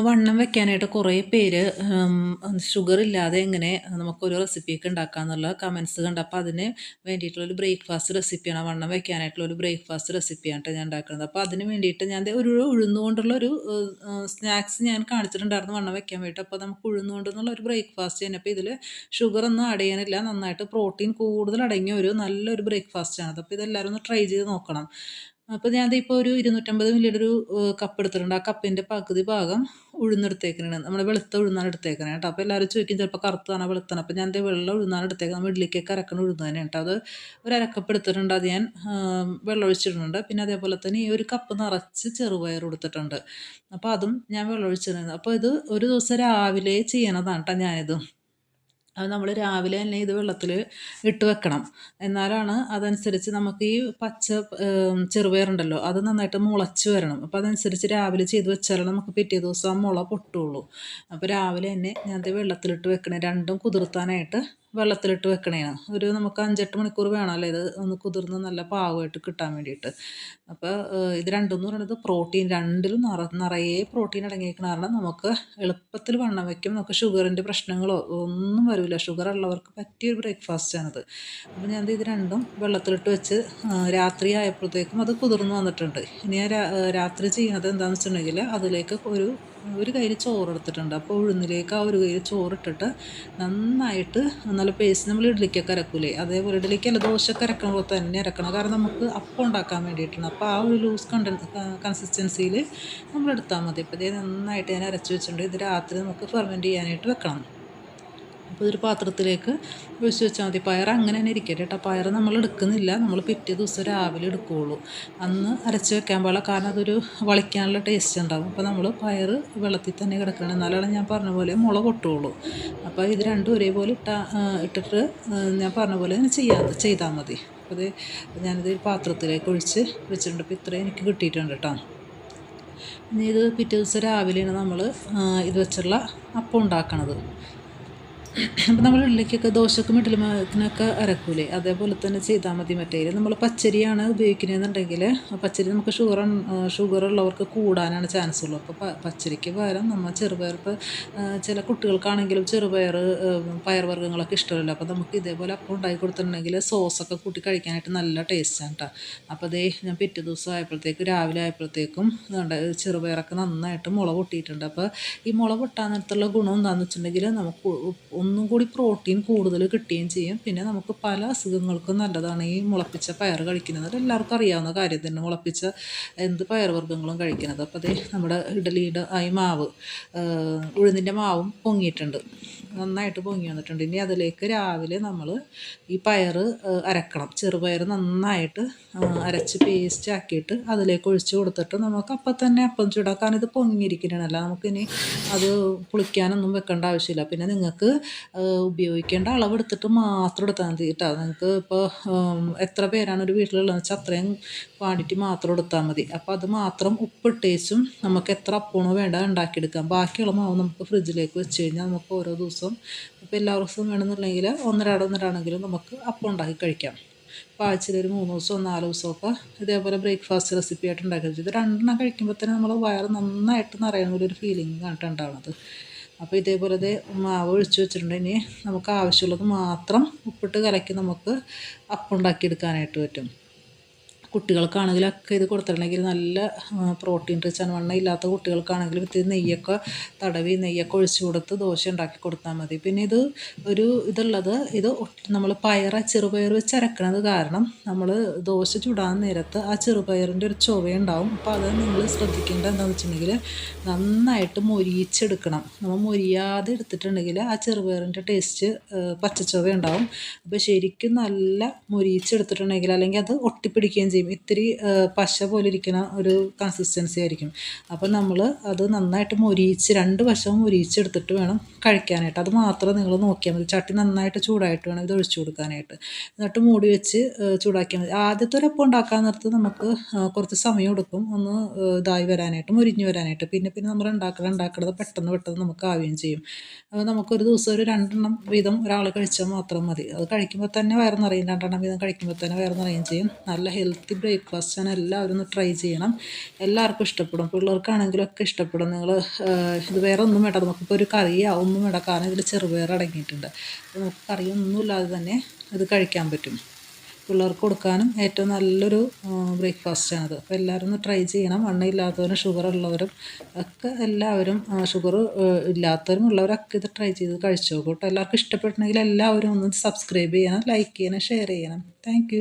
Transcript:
വണ്ണം വെക്കാനായിട്ട് കുറേ പേര് ഷുഗർ ഇല്ലാതെ എങ്ങനെ നമുക്കൊരു റെസിപ്പിയൊക്കെ ഉണ്ടാക്കാമെന്നുള്ള കമൻസ് കണ്ടപ്പോൾ അതിന് വേണ്ടിയിട്ടുള്ളൊരു ബ്രേക്ക്ഫാസ്റ്റ് റെസിപ്പിയാണ്. വണ്ണം വെക്കാനായിട്ടുള്ളൊരു ബ്രേക്ക്ഫാസ്റ്റ് റെസിപ്പിയാണ് കേട്ടോ ഞാൻ ഉണ്ടാക്കുന്നത്. അപ്പോൾ അതിന് വേണ്ടിയിട്ട് ഞാൻ ദേ ഒരു ഉഴുന്നുകൊണ്ടുള്ളൊരു സ്നാക്സ് ഞാൻ കാണിച്ചിട്ടുണ്ടായിരുന്നു വണ്ണം വെക്കാൻ വേണ്ടിയിട്ട്. അപ്പോൾ നമുക്ക് ഉഴുന്നുകൊണ്ടെന്നുള്ള ഒരു ബ്രേക്ക്ഫാസ്റ്റ് തന്നെ. അപ്പോൾ ഇതിൽ ഷുഗറൊന്നും ആഡ് ചെയ്യാനില്ല, നന്നായിട്ട് പ്രോട്ടീൻ കൂടുതൽ അടങ്ങിയ ഒരു നല്ലൊരു ബ്രേക്ക്ഫാസ്റ്റാണ്. അപ്പോൾ ഇതെല്ലാവരും ഒന്ന് ട്രൈ ചെയ്ത് നോക്കണം. അപ്പോൾ ഞാൻ ഇപ്പോൾ ഒരു 250 മില്ലിയുടെ ഒരു കപ്പ് എടുത്തിട്ടുണ്ട്. ആ കപ്പിൻ്റെ പകുതി ഭാഗം ഉഴുന്നെടുത്തേക്കണാണ്. നമ്മൾ വെളുത്ത ഉഴുന്നാണ് എടുത്തേക്കണേ കേട്ടോ. അപ്പോൾ എല്ലാവരും ചോദിക്കും ചിലപ്പോൾ കറുത്താണ് വെളുത്താണ്. അപ്പോൾ ഞാൻ വെള്ള ഉഴുന്നാണ് എടുത്തേക്കുന്നത്. നമ്മൾ ഇഡ്ഡലിക്കൊക്കെ അരക്കണ ഉഴുന്ന് തന്നെ കേട്ടോ. അത് ഒരു അരക്കപ്പ് എടുത്തിട്ടുണ്ട്. അത് ഞാൻ വെള്ളം ഒഴിച്ചിടുന്നുണ്ട്. പിന്നെ അതേപോലെ തന്നെ ഈ ഒരു കപ്പ് നിറച്ച് ചെറുപയർ കൊടുത്തിട്ടുണ്ട്. അപ്പോൾ അതും ഞാൻ വെള്ളം ഒഴിച്ചിരുന്നത്. അപ്പോൾ ഇത് ഒരു ദിവസം രാവിലെ ചെയ്യണതാണ് കേട്ടോ ഞാനിത്. അത് നമ്മൾ രാവിലെ തന്നെ ഇത് വെള്ളത്തിൽ ഇട്ട് വെക്കണം. എന്നാലാണ് അതനുസരിച്ച് നമുക്ക് ഈ പച്ച ചെറുപയറുണ്ടല്ലോ അത് നന്നായിട്ട് മുളച്ച് വരണം. അപ്പോൾ അതനുസരിച്ച് രാവിലെ ചെയ്ത് വെച്ചാലാണ് നമുക്ക് പിറ്റേ ദിവസം ആ മുള പൊട്ടുള്ളൂ. അപ്പോൾ രാവിലെ തന്നെ ഞാനത് വെള്ളത്തിലിട്ട് വെക്കണേ, രണ്ടും കുതിർത്താനായിട്ട് വെള്ളത്തിലിട്ട് വെക്കണേണ്. ഒരു നമുക്ക് 5-8 മണിക്കൂർ വേണമല്ലോ ഇത് ഒന്ന് കുതിർന്ന് നല്ല പാകമായിട്ട് കിട്ടാൻ വേണ്ടിയിട്ട്. അപ്പോൾ ഇത് രണ്ടെന്ന് പറയുന്നത് പ്രോട്ടീൻ, രണ്ടിലും നിറയെ പ്രോട്ടീൻ അടങ്ങിയിരിക്കുന്ന കാരണം നമുക്ക് എളുപ്പത്തിൽ വണ്ണം വയ്ക്കും. നമുക്ക് ഷുഗറിൻ്റെ പ്രശ്നങ്ങളോ ഒന്നും വരില്ല. ഷുഗർ ഉള്ളവർക്ക് പറ്റിയൊരു ബ്രേക്ക്ഫാസ്റ്റാണിത്. അപ്പോൾ ഞാൻ ഇത് രണ്ടും വെള്ളത്തിലിട്ട് വെച്ച് രാത്രി ആയപ്പോഴത്തേക്കും അത് കുതിർന്ന് വന്നിട്ടുണ്ട്. ഇനി ഞാൻ രാത്രി ചെയ്യുന്നത് എന്താണെന്ന് വെച്ചിട്ടുണ്ടെങ്കിൽ അതിലേക്ക് ഒരു കയ്യിൽ ചോറ് എടുത്തിട്ടുണ്ട്. അപ്പോൾ ഉഴുന്നിലേക്ക് ആ ഒരു കയ്യിൽ ചോറിട്ടിട്ട് നന്നായിട്ട് നല്ല പേസ്റ്റ്, നമ്മൾ ഇഡ്ഡലിക്കൊക്കെ അരക്കൂലേ അതേപോലെ, ഇഡ്ഡലിക്കല്ല ദോശയൊക്കെ അരക്കണ പോലെ തന്നെ അരക്കണം. കാരണം നമുക്ക് അപ്പം ഉണ്ടാക്കാൻ വേണ്ടിയിട്ടാണ്. അപ്പോൾ ആ ഒരു ലൂസ് കൺസിസ്റ്റൻസിയിൽ നമ്മൾ എടുത്താൽ മതി. അപ്പോൾ ഇത് നന്നായിട്ട് ഞാൻ അരച്ച് വെച്ചിട്ടുണ്ട്. ഇത് രാത്രി നമുക്ക് ഫെർമെൻറ്റ് ചെയ്യാനായിട്ട് വെക്കണം. അപ്പോൾ ഇതൊരു പാത്രത്തിലേക്ക് ഒഴിച്ച് വെച്ചാൽ മതി. പയർ അങ്ങനെ തന്നെ ഇരിക്കട്ടെ കേട്ടോ. പയർ നമ്മൾ എടുക്കുന്നില്ല, നമ്മൾ പിറ്റേ ദിവസം രാവിലെ എടുക്കുകയുള്ളൂ. അന്ന് അരച്ച് വെക്കാൻ പാടില്ല, കാരണം അതൊരു വളിക്കാനുള്ള ടേസ്റ്റ് ഉണ്ടാകും. അപ്പോൾ നമ്മൾ പയർ വെള്ളത്തിൽ തന്നെ കിടക്കണം, എന്നാലാണ് ഞാൻ പറഞ്ഞ പോലെ മുള പൊട്ടുകയുള്ളൂ. അപ്പോൾ ഇത് രണ്ടും ഒരേപോലെ ഇട്ടിട്ട് ഞാൻ പറഞ്ഞ പോലെ ചെയ്താൽ മതി. അപ്പോൾ ഞാനിത് പാത്രത്തിലേക്ക് ഒഴിച്ച് വെച്ചിട്ടുണ്ട്. അപ്പോൾ ഇത്രയും എനിക്ക് കിട്ടിയിട്ടുണ്ട് കേട്ടോ. ഇനി ഇത് പിറ്റേ ദിവസം രാവിലെയാണ് നമ്മൾ ഇത് വെച്ചുള്ള അപ്പം ഉണ്ടാക്കണത്. അപ്പോൾ നമ്മൾ ഇഡ്ഡലിക്കൊക്കെ ദോശക്കും ഇഡ്ഡലിനൊക്കെ അരക്കൂലേ അതേപോലെ തന്നെ ചെയ്താൽ മതി. മറ്റേ നമ്മൾ പച്ചരിയാണ് ഉപയോഗിക്കുന്നതെന്നുണ്ടെങ്കിൽ പച്ചരി നമുക്ക് ഷുഗറുള്ളവർക്ക് കൂടാനാണ് ചാൻസ് ഉള്ളൂ. അപ്പോൾ പച്ചരിക്ക് പകരം നമ്മൾ ചെറുപയർ, ഇപ്പോൾ ചില കുട്ടികൾക്കാണെങ്കിലും ചെറുപയർ പയർവർഗ്ഗങ്ങളൊക്കെ ഇഷ്ടമല്ല. അപ്പോൾ നമുക്ക് ഇതേപോലെ അപ്പം ഉണ്ടാക്കി കൊടുത്തിട്ടുണ്ടെങ്കിൽ സോസൊക്കെ കൂട്ടി കഴിക്കാനായിട്ട് നല്ല ടേസ്റ്റാണ് കേട്ടോ. അപ്പോൾ അതേ ഞാൻ പിറ്റേ ദിവസം ആയപ്പോഴത്തേക്കും രാവിലെ ആയപ്പോഴത്തേക്കും ചെറുപയറൊക്കെ നന്നായിട്ട് മുള പൊട്ടിയിട്ടുണ്ട്. അപ്പോൾ ഈ മുള പൊട്ടാൻ നേരത്തുള്ള ഗുണം എന്താണെന്ന് വെച്ചിട്ടുണ്ടെങ്കിൽ നമുക്ക് ഒന്നും കൂടി പ്രോട്ടീൻ കൂടുതൽ കിട്ടുകയും ചെയ്യും. പിന്നെ നമുക്ക് പല അസുഖങ്ങൾക്കും നല്ലതാണ് ഈ മുളപ്പിച്ച പയർ കഴിക്കുന്നത്. എല്ലാവർക്കും അറിയാവുന്ന കാര്യം തന്നെ, മുളപ്പിച്ച എന്ത് പയർവർഗ്ഗങ്ങളും കഴിക്കുന്നത്. അപ്പോൾ അതേ നമ്മുടെ ഇഡ്ഡലിയുടെ ഈ മാവ്, ഉഴുന്നിൻ്റെ മാവും പൊങ്ങിയിട്ടുണ്ട്, നന്നായിട്ട് പൊങ്ങി വന്നിട്ടുണ്ട്. ഇനി അതിലേക്ക് രാവിലെ നമ്മൾ ഈ പയർ അരക്കണം. ചെറുപയർ നന്നായിട്ട് അരച്ച് പേസ്റ്റ് ആക്കിയിട്ട് അതിലേക്ക് ഒഴിച്ച് കൊടുത്തിട്ട് നമുക്ക് അപ്പം തന്നെ അപ്പം ചൂടാം. കാരണം ഇത് പൊങ്ങിയിരിക്കണമല്ല, നമുക്കിനി അത് പുളിക്കാനൊന്നും വെക്കേണ്ട ആവശ്യമില്ല. പിന്നെ നിങ്ങൾക്ക് ഉപയോഗിക്കേണ്ട അളവെടുത്തിട്ട് മാത്രം എടുത്താൽ മതി കേട്ടോ. നിങ്ങൾക്ക് ഇപ്പോൾ എത്ര പേരാണ് ഒരു വീട്ടിലുള്ളതെന്ന് വെച്ചാൽ അത്രയും ക്വാണ്ടിറ്റി മാത്രം എടുത്താൽ മതി. അപ്പോൾ അത് മാത്രം ഉപ്പിട്ടേച്ചും നമുക്ക് എത്ര അപ്പമാണോ വേണ്ട ഉണ്ടാക്കിയെടുക്കാം. ബാക്കിയുള്ള മാവ് നമുക്ക് ഫ്രിഡ്ജിലേക്ക് വെച്ച് കഴിഞ്ഞാൽ നമുക്ക് ഓരോ ദിവസം, ഇപ്പോൾ എല്ലാ ദിവസവും വേണമെന്നുണ്ടെങ്കിൽ ഒന്നരാണെങ്കിലും നമുക്ക് അപ്പം ഉണ്ടാക്കി കഴിക്കാം. അപ്പോൾ ആഴ്ചയിൽ ഒരു 3 ദിവസമോ 4 ദിവസമൊക്കെ ഇതേപോലെ ബ്രേക്ക്ഫാസ്റ്റ് റെസിപ്പി ആയിട്ട് ഉണ്ടാക്കി. ഇത് 2 കഴിക്കുമ്പോൾ തന്നെ നമ്മൾ വയറ് നന്നായിട്ട് നിറയുന്ന ഒരു ഫീലിംഗ് ആയിട്ടുണ്ടാവുന്നത്. അപ്പോൾ ഇതേപോലെ മാവ് ഒഴിച്ച് വെച്ചിട്ടുണ്ട്. ഇനി നമുക്ക് ആവശ്യമുള്ളത് മാത്രം ഉപ്പിട്ട് കലക്കി നമുക്ക് അപ്പം ഉണ്ടാക്കിയെടുക്കാനായിട്ട് പറ്റും. കുട്ടികൾക്കാണെങ്കിലൊക്കെ ഇത് കൊടുത്തിട്ടുണ്ടെങ്കിൽ നല്ല പ്രോട്ടീൻ റിച്ചാണ്. വണ്ണം ഇല്ലാത്ത കുട്ടികൾക്കാണെങ്കിലും ഇത്തിരി നെയ്യൊക്കെ ഒഴിച്ച് കൊടുത്ത് ദോശ ഉണ്ടാക്കി കൊടുത്താൽ മതി. പിന്നെ ഇതുള്ളത് നമ്മൾ ചെറുപയർ വെച്ച് അരക്കണത് കാരണം നമ്മൾ ദോശ ചുടാൻ നേരത്ത് ആ ചെറുപയറിൻ്റെ ഒരു ചുവയുണ്ടാവും. അപ്പോൾ അത് നിങ്ങൾ ശ്രദ്ധിക്കേണ്ടത് എന്താണെന്ന് വെച്ചിട്ടുണ്ടെങ്കിൽ നന്നായിട്ട് മൊരിയിച്ചെടുക്കണം. നമ്മൾ മൊരിയാതെ എടുത്തിട്ടുണ്ടെങ്കിൽ ആ ചെറുപയറിൻ്റെ ടേസ്റ്റ് പച്ചച്ചുവ ഉണ്ടാവും. അപ്പോൾ ശരിക്കും നല്ല മൊരിയിച്ചെടുത്തിട്ടുണ്ടെങ്കിൽ അല്ലെങ്കിൽ അത് ഒട്ടിപ്പിടിക്കുകയും ചെയ്യും. ഇത്തിരി പശ പോലെ ഇരിക്കുന്ന ഒരു കൺസിസ്റ്റൻസി ആയിരിക്കും. അപ്പോൾ നമ്മൾ അത് നന്നായിട്ട് മൊരിയിച്ച് 2 വശവും മൊരിയിച്ചെടുത്തിട്ട് വേണം കഴിക്കാനായിട്ട്. അത് മാത്രം നിങ്ങൾ നോക്കിയാൽ മതി. ചട്ടി നന്നായിട്ട് ചൂടായിട്ട് വേണം ഇത് ഒഴിച്ചു കൊടുക്കാനായിട്ട്. എന്നിട്ട് മൂടി വെച്ച് ചൂടാക്കിയാൽ മതി. ആദ്യത്തെ ഒരു അപ്പം ഉണ്ടാക്കാൻ നേരത്ത് നമുക്ക് കുറച്ച് സമയം എടുക്കും ഒന്ന് ഇതായി വരാനായിട്ട്, മുരിഞ്ഞ് വരാനായിട്ട്. പിന്നെ നമ്മൾ ഉണ്ടാക്കുന്നത് പെട്ടെന്ന് നമുക്ക് ആവുകയും ചെയ്യും. അപ്പോൾ നമുക്കൊരു ദിവസം ഒരു 2 വീതം ഒരാൾ കഴിച്ചാൽ മാത്രം മതി. അത് കഴിക്കുമ്പോൾ തന്നെ വയറ് നിറയും. 2 വീതം കഴിക്കുമ്പോൾ തന്നെ വയറ് നിറയുകയും ചെയ്യും. നല്ല ഹെൽത്തി ഹെൽത്തി ബ്രേക്ക്ഫാസ്റ്റാണ്. എല്ലാവരും ഒന്ന് ട്രൈ ചെയ്യണം. എല്ലാവർക്കും ഇഷ്ടപ്പെടും. പിള്ളേർക്കാണെങ്കിലും ഒക്കെ ഇഷ്ടപ്പെടും. നിങ്ങൾ ഇത് വേറെ ഒന്നും വേണ്ട, നമുക്കിപ്പോൾ ഒരു കറിയോ ഒന്നും വേണ്ട, കാരണം ഇതിൽ ചെറുപയർ അടങ്ങിയിട്ടുണ്ട്. അപ്പോൾ നമുക്ക് കറിയൊന്നുമില്ലാതെ തന്നെ ഇത് കഴിക്കാൻ പറ്റും. പിള്ളേർക്ക് കൊടുക്കാനും ഏറ്റവും നല്ലൊരു ബ്രേക്ക്ഫാസ്റ്റാണത്. അപ്പോൾ എല്ലാവരും ഒന്ന് ട്രൈ ചെയ്യണം. വണ്ണമില്ലാത്തവരും ഷുഗർ ഉള്ളവരും ഒക്കെ എല്ലാവരും, ഷുഗർ ഇല്ലാത്തവരും ഉള്ളവരൊക്കെ ഇത് ട്രൈ ചെയ്ത് കഴിച്ചു നോക്കും കേട്ടോ. എല്ലാവർക്കും ഇഷ്ടപ്പെട്ടിട്ടുണ്ടെങ്കിൽ എല്ലാവരും ഒന്ന് സബ്സ്ക്രൈബ് ചെയ്യണം, ലൈക്ക് ചെയ്യണം, ഷെയർ ചെയ്യണം. താങ്ക്